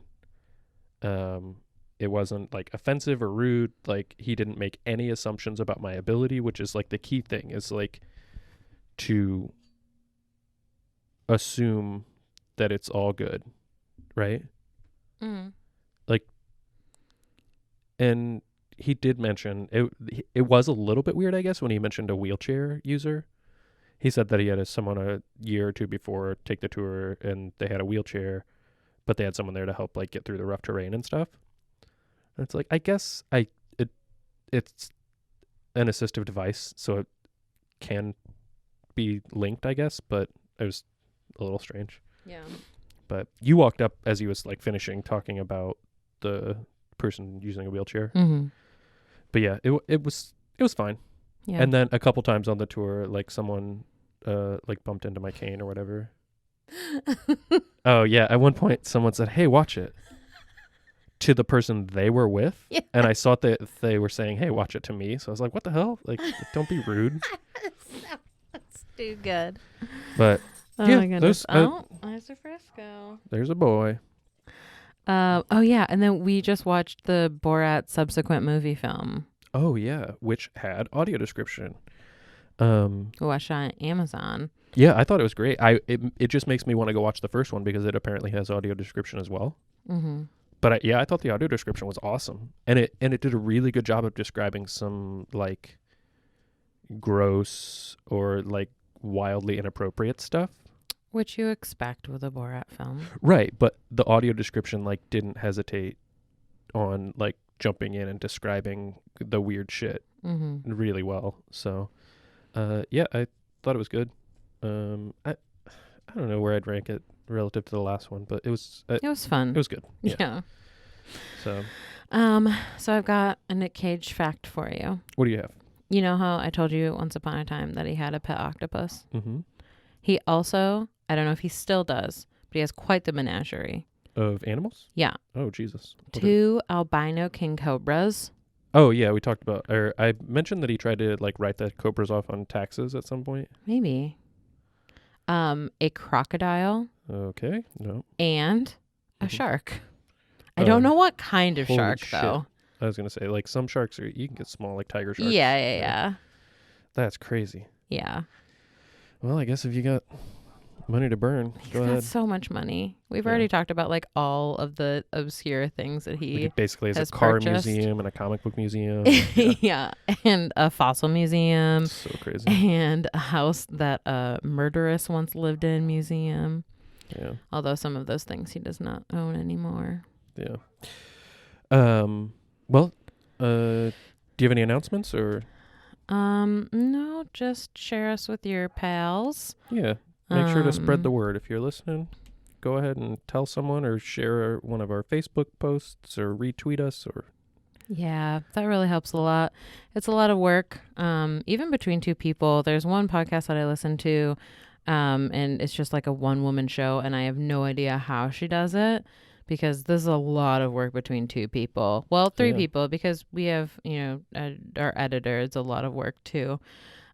It wasn't like offensive or rude. Like he didn't make any assumptions about my ability, which is like the key thing, is like to assume that it's all good, right? Mm. Like, and he did mention it was a little bit weird, I guess, when he mentioned a wheelchair user. He said that he had someone a year or two before take the tour and they had a wheelchair, but they had someone there to help like get through the rough terrain and stuff. And it's like, I guess it's an assistive device, so it can be linked, I guess, but it was a little strange. Yeah. But you walked up as he was like finishing talking about the person using a wheelchair. Mm-hmm. But yeah, it was fine. Yeah. And then a couple times on the tour, like someone like bumped into my cane or whatever. Oh yeah, at one point someone said, "Hey, watch it," to the person they were with. Yeah. And I saw that they were saying, "Hey, watch it," to me. So I was like, what the hell? Like, don't be rude. That's too good. But oh yeah, my goodness. There's a Frisco. There's a boy. Oh yeah, and then we just watched the Borat subsequent movie film. Oh yeah, which had audio description. Watched on Amazon. Yeah, I thought it was great. It just makes me want to go watch the first one because it apparently has audio description as well. Mm-hmm. But I thought the audio description was awesome, and it did a really good job of describing some like gross or like wildly inappropriate stuff. Which you expect with a Borat film. Right, but the audio description like didn't hesitate on like jumping in and describing the weird shit really well. So, yeah, I thought it was good. I don't know where I'd rank it relative to the last one, but it was fun. It was good. Yeah. So I've got a Nick Cage fact for you. What do you have? You know how I told you once upon a time that he had a pet octopus? Mm-hmm. He also, I don't know if he still does, but he has quite the menagerie. Of animals? Yeah. Oh, Jesus. 2 albino king cobras. Oh, yeah, we talked about, or I mentioned that he tried to like write the cobras off on taxes at some point. Maybe. A crocodile. Okay, no. And a shark. I don't know what kind of shark, shit. though. I was going to say, like, some sharks, you can get small, like tiger sharks. Yeah. That's crazy. Yeah. Well, I guess if you got money to burn, go ahead. That's so much money. We've already talked about, like, all of the obscure things that he like basically has a car purchased. museum and a comic book museum. Yeah. And a fossil museum. That's so crazy. And a house that a murderess once lived in museum. Yeah. Although some of those things he does not own anymore. Yeah. Well, do you have any announcements or? No, just share us with your pals. Yeah. Make sure to spread the Um, word. If you're listening, go ahead and tell someone or share one of our Facebook posts or retweet us or. Yeah, that really helps a lot. It's a lot of work. Even between two people, there's one podcast that I listen to, and it's just like a one woman show, and I have no idea how she does it because this is a lot of work between two people. Well, three Yeah. people because we have, our editor. It's a lot of work too.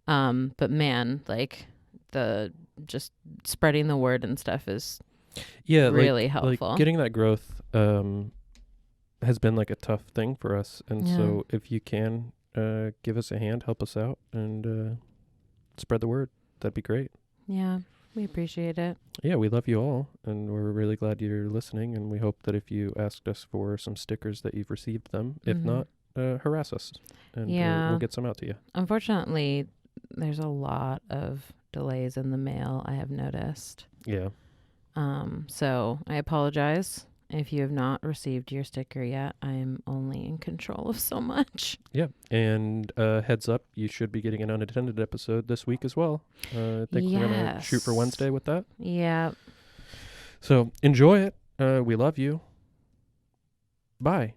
But man, like the just spreading the word and stuff is Yeah, really like helpful. getting that growth has been like a tough thing for us, and Yeah. so if you can give us a hand, help us out, and spread the word, that'd be great. Yeah, we appreciate it. Yeah, we love you all, and we're really glad you're listening, and we hope that if you asked us for some stickers that you've received them. If Mhm. not, harass us, and Yeah. we'll get some out to you. Unfortunately, there's a lot of delays in the mail, I have noticed. Yeah. So I apologize if you have not received your sticker yet. I am only in control of so much. Yeah, and heads up, you should be getting an unattended episode this week as well. I think we're going to shoot for Wednesday with that. Yeah. So enjoy it. We love you. Bye.